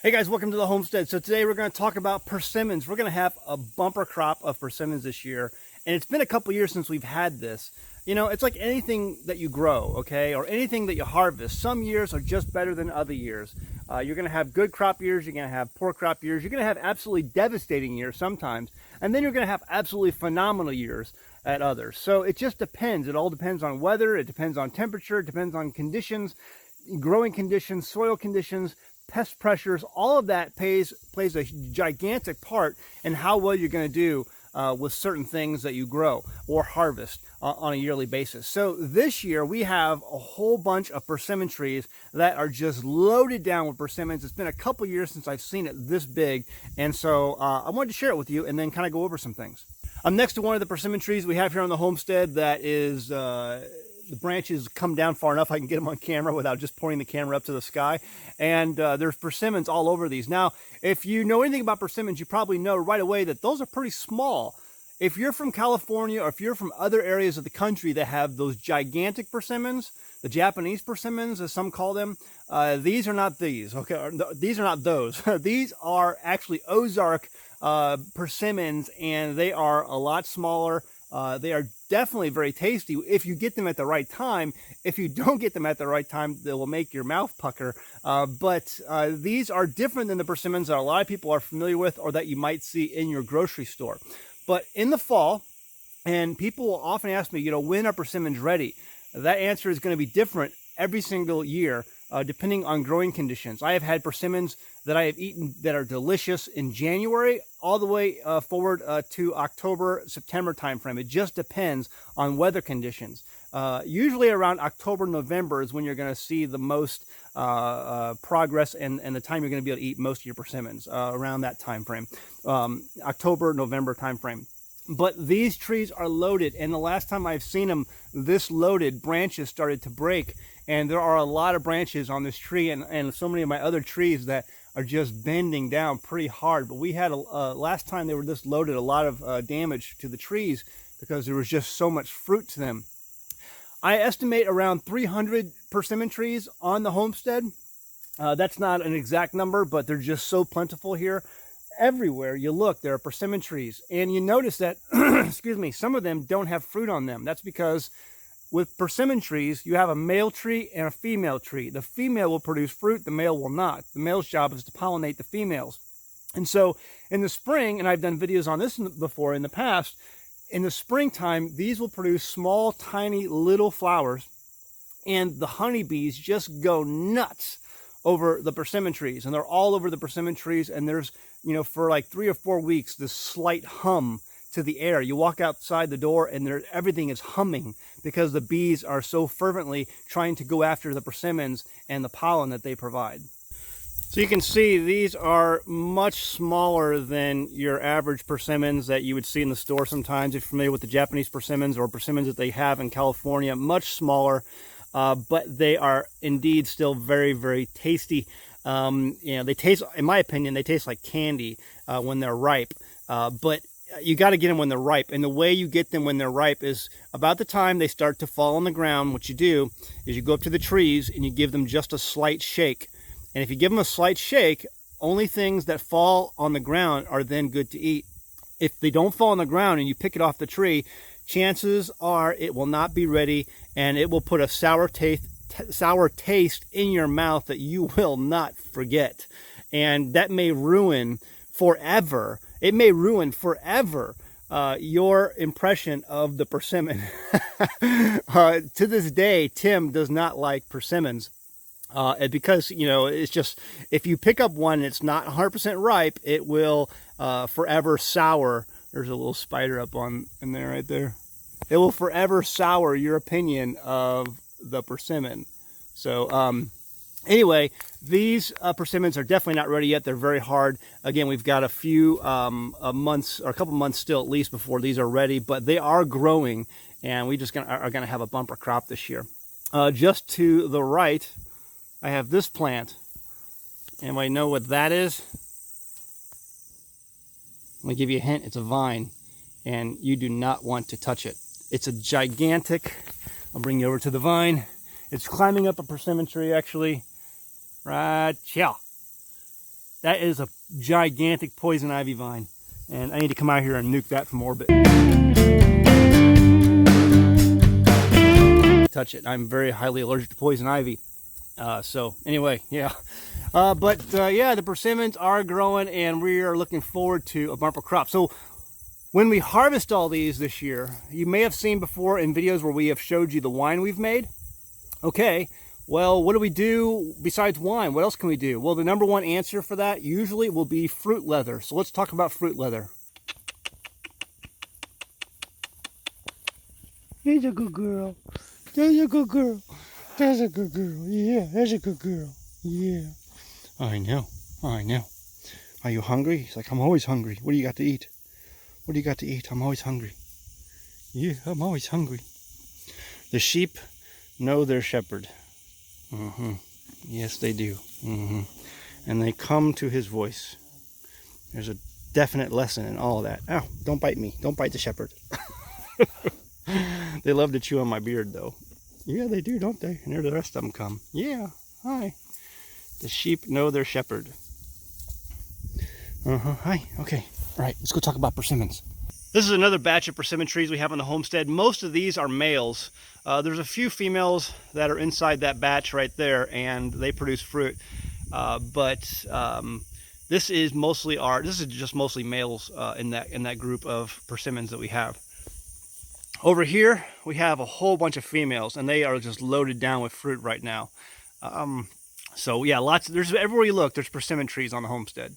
Hey guys, welcome to the homestead. So today we're going to talk about persimmons. We're going to have a bumper crop of persimmons this year, and it's been a couple years since we've had this. You know, it's like anything that you grow, okay, or anything that you harvest. Some years are just better than other years. You're going to have good crop years, you're going to have poor crop years, you're going to have absolutely devastating years sometimes, and then you're going to have absolutely phenomenal years at others. So it just depends. It all depends on weather, it depends on temperature, it depends on conditions, growing conditions, soil conditions, pest pressures. All of that plays a gigantic part in how well you're going to do with certain things that you grow or harvest on a yearly basis. So this year we have a whole bunch of persimmon trees that are just loaded down with persimmons. It's been a couple years since I've seen it this big, and so I wanted to share it with you and then kind of go over some things. I'm next to one of the persimmon trees we have here on the homestead that is the branches come down far enough I can get them on camera without just pointing the camera up to the sky. And there's persimmons all over these. Now, if you know anything about persimmons, you probably know right away that those are pretty small. If you're from California or if you're from other areas of the country that have those gigantic persimmons, the Japanese persimmons, as some call them, these are not these, okay? These are not those. These are actually Ozark persimmons, and they are a lot smaller. They are definitely very tasty if you get them at the right time. If you don't get them at the right time, they will make your mouth pucker. But these are different than the persimmons that a lot of people are familiar with or that you might see in your grocery store. But in the fall, and people will often ask me, you know, when are persimmons ready? That answer is going to be different every single year, depending on growing conditions. I have had persimmons that I have eaten that are delicious in January all the way forward to October, September timeframe. It just depends on weather conditions. Usually around October, November is when you're going to see the most progress and the time you're going to be able to eat most of your persimmons, around that time frame, October, November time frame. But these trees are loaded, and the last time I've seen them this loaded, branches started to break, and there are a lot of branches on this tree and so many of my other trees that are just bending down pretty hard. But we had last time they were this loaded, a lot of damage to the trees because there was just so much fruit to them. I estimate around 300 persimmon trees on the homestead. That's not an exact number, but they're just so plentiful here. Everywhere you look, there are persimmon trees, and you notice that excuse me, some of them don't have fruit on them. That's because with persimmon trees, you have a male tree and a female tree. The female will produce fruit, the male will not. The male's job is to pollinate the females. And so in the spring, and I've done videos on this before in the past, in the springtime, these will produce small, tiny, little flowers, and the honeybees just go nuts over the persimmon trees, and they're all over the persimmon trees, and there's, you know, for like 3 or 4 weeks, this slight hum to the air. You walk outside the door and everything is humming because the bees are so fervently trying to go after the persimmons and the pollen that they provide. So you can see these are much smaller than your average persimmons that you would see in the store sometimes. If you're familiar with the Japanese persimmons or persimmons that they have in California, much smaller, but they are indeed still very, very tasty. You know, they taste, in my opinion, they taste like candy when they're ripe. But you got to get them when they're ripe, and the way you get them when they're ripe is about the time they start to fall on the ground. What you do is you go up to the trees and you give them just a slight shake. And if you give them a slight shake, only things that fall on the ground are then good to eat. If they don't fall on the ground and you pick it off the tree, chances are it will not be ready, and it will put a sour taste in your mouth that you will not forget. And that may ruin forever. It may ruin forever your impression of the persimmon. To this day, Tim does not like persimmons because, you know, it's just, if you pick up one and it's not 100% ripe, it will forever sour. There's a little spider up in there right there. It will forever sour your opinion of the persimmon. So anyway, these persimmons are definitely not ready yet. They're very hard. Again, we've got a few months, or a couple months still at least, before these are ready, but they are growing, and we just are going to have a bumper crop this year. Just to the right, I have this plant. Anybody know what that is? Let me give you a hint. It's a vine, and you do not want to touch it. It's a gigantic, I'll bring you over to the vine. It's climbing up a persimmon tree, actually, right here. That is a gigantic poison ivy vine, and I need to come out here and nuke that from orbit. Touch it. I'm very highly allergic to poison ivy. So anyway, yeah. Yeah, the persimmons are growing, and we are looking forward to a bumper crop. So when we harvest all these this year, you may have seen before in videos where we have showed you the wine we've made. Okay, well, what do we do besides wine? What else can we do? Well, the number one answer for that usually will be fruit leather. So let's talk about fruit leather. He's a good girl. That's a good girl. That's a good girl. Yeah, that's a good girl. Yeah. I know. I know. Are you hungry? He's like, I'm always hungry. What do you got to eat? What do you got to eat? I'm always hungry. Yeah, I'm always hungry. The sheep know their shepherd. Yes, they do. And they come to his voice. There's a definite lesson in all of that. Ow, don't bite me. Don't bite the shepherd. They love to chew on my beard, though. Yeah, they do, don't they? And there the rest of them come. Yeah, hi. The sheep know their shepherd. Hi, okay. All right, let's go talk about persimmons. This is another batch of persimmon trees we have on the homestead. Most of these are males. There's a few females that are inside that batch right there, and they produce fruit. This is just mostly males in that group of persimmons that we have. Over here, we have a whole bunch of females, and they are just loaded down with fruit right now. So yeah, there's everywhere you look, there's persimmon trees on the homestead.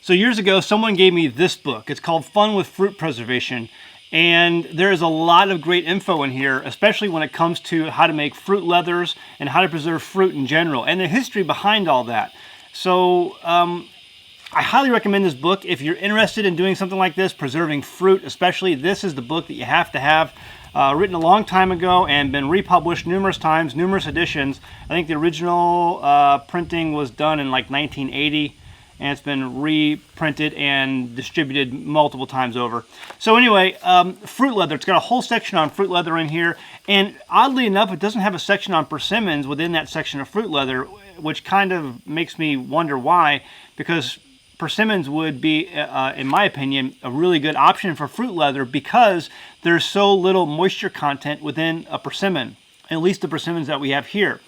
So years ago, someone gave me this book. It's called Fun with Fruit Preservation. And there is a lot of great info in here, especially when it comes to how to make fruit leathers and how to preserve fruit in general, and the history behind all that. So I highly recommend this book if you're interested in doing something like this, preserving fruit especially. This is the book that you have to have. Written a long time ago and been republished numerous times, numerous editions. I think the original printing was done in like 1980, and it's been reprinted and distributed multiple times over. So anyway, fruit leather. It's got a whole section on fruit leather in here, and oddly enough, it doesn't have a section on persimmons within that section of fruit leather, which kind of makes me wonder why, because persimmons would be, in my opinion, a really good option for fruit leather because there's so little moisture content within a persimmon, at least the persimmons that we have here.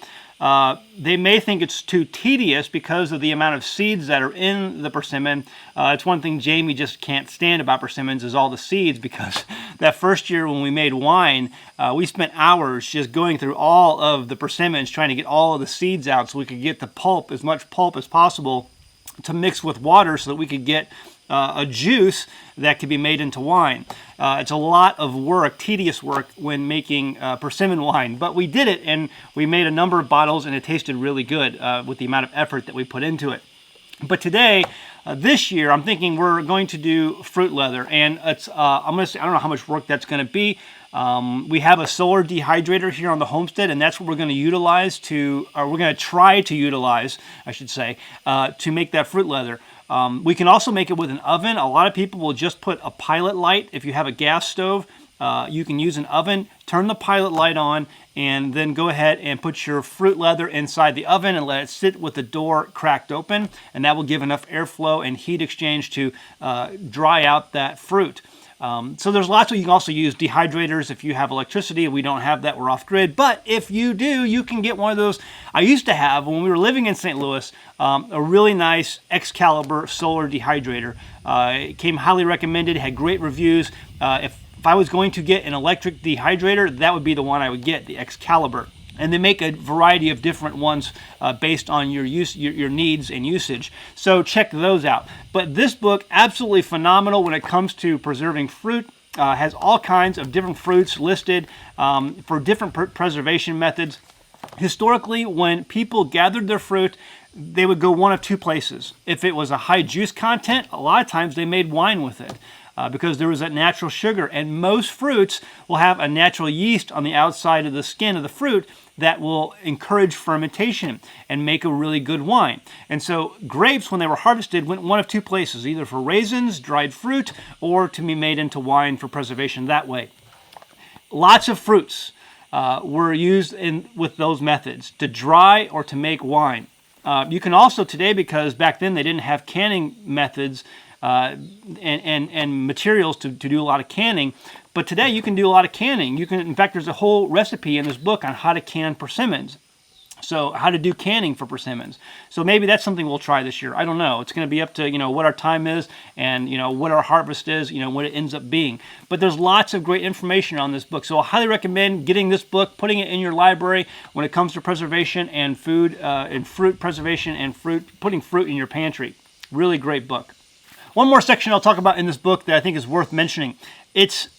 They may think it's too tedious because of the amount of seeds that are in the persimmon. It's one thing Jamie just can't stand about persimmons is all the seeds, because that first year when we made wine, we spent hours just going through all of the persimmons trying to get all of the seeds out so we could get the pulp, as much pulp as possible, to mix with water so that we could get a juice that could be made into wine. It's a lot of work, tedious work, when making persimmon wine, but we did it, and we made a number of bottles, and it tasted really good with the amount of effort that we put into it. But today, this year, I'm thinking we're going to do fruit leather, and it's I don't know how much work that's going to be. We have a solar dehydrator here on the homestead, and that's what we're going to utilize we're going to try to utilize, I should say, to make that fruit leather. We can also make it with an oven. A lot of people will just put a pilot light. If you have a gas stove, you can use an oven, turn the pilot light on, and then go ahead and put your fruit leather inside the oven and let it sit with the door cracked open, and that will give enough airflow and heat exchange to dry out that fruit. So there's lots of, you can also use dehydrators if you have electricity. We don't have that, we're off grid. But if you do, you can get one of those. I used to have, when we were living in St. Louis, a really nice Excalibur solar dehydrator. It came highly recommended, had great reviews. If I was going to get an electric dehydrator, that would be the one I would get, the Excalibur. And they make a variety of different ones based on your needs and usage. So check those out. But this book, absolutely phenomenal when it comes to preserving fruit. Has all kinds of different fruits listed for different preservation methods. Historically, when people gathered their fruit, they would go one of two places. If it was a high juice content, a lot of times they made wine with it. Because there was that natural sugar, and most fruits will have a natural yeast on the outside of the skin of the fruit that will encourage fermentation and make a really good wine. And so grapes, when they were harvested, went one of two places, either for raisins, dried fruit, or to be made into wine for preservation that way. Lots of fruits were used with those methods, to dry or to make wine. You can also today, because back then they didn't have canning methods and materials to do a lot of canning, but today you can do a lot of canning. You can, in fact, there's a whole recipe in this book on how to can persimmons. So how to do canning for persimmons. So maybe that's something we'll try this year. I don't know. It's going to be up to, what our time is and, what our harvest is, what it ends up being. But there's lots of great information on this book. So I highly recommend getting this book, putting it in your library when it comes to preservation and food and fruit preservation and putting fruit in your pantry. Really great book. One more section I'll talk about in this book that I think is worth mentioning. It's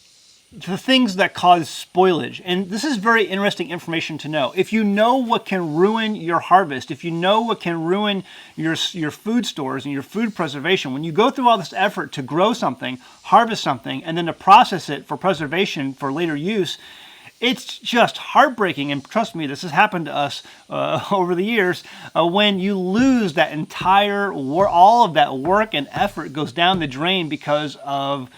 the things that cause spoilage. And this is very interesting information to know. If you know what can ruin your harvest, if you know what can ruin your food stores and your food preservation, when you go through all this effort to grow something, harvest something, and then to process it for preservation for later use, it's just heartbreaking. And trust me, this has happened to us over the years. When you lose that entire all of that work and effort goes down the drain because of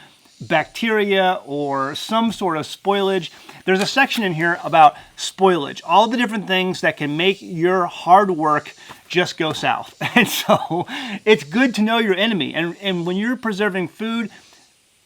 bacteria or some sort of spoilage. There's a section in here about spoilage, all the different things that can make your hard work just go south. And so it's good to know your enemy. And when you're preserving food,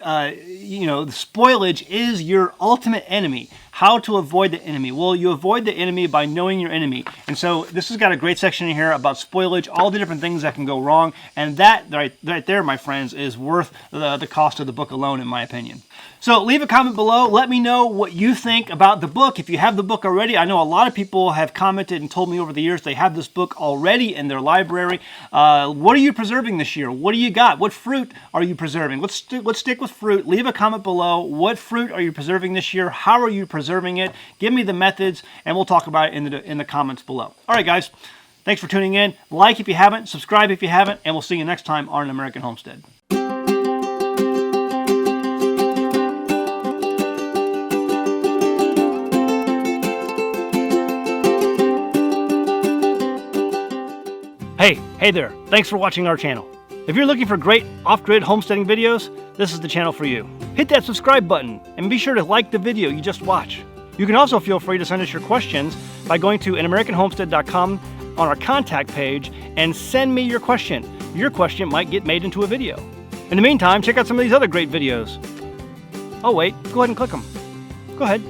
the spoilage is your ultimate enemy. How to avoid the enemy? Well, you avoid the enemy by knowing your enemy. And so this has got a great section in here about spoilage, all the different things that can go wrong. And that right there, my friends, is worth the cost of the book alone, in my opinion. So leave a comment below. Let me know what you think about the book. If you have the book already, I know a lot of people have commented and told me over the years they have this book already in their library. What are you preserving this year? What do you got? What fruit are you preserving? Let's stick with fruit. Leave a comment below. What fruit are you preserving this year? How are you preserving it? Give me the methods, and we'll talk about it in the comments below. All right, guys. Thanks for tuning in. Like if you haven't, subscribe if you haven't, and we'll see you next time on An American Homestead. Hey there, thanks for watching our channel. If you're looking for great off-grid homesteading videos, this is the channel for you. Hit that subscribe button and be sure to like the video you just watched. You can also feel free to send us your questions by going to anamericanhomestead.com on our contact page and send me your question. Your question might get made into a video. In the meantime, check out some of these other great videos. Oh wait, go ahead and click them. Go ahead.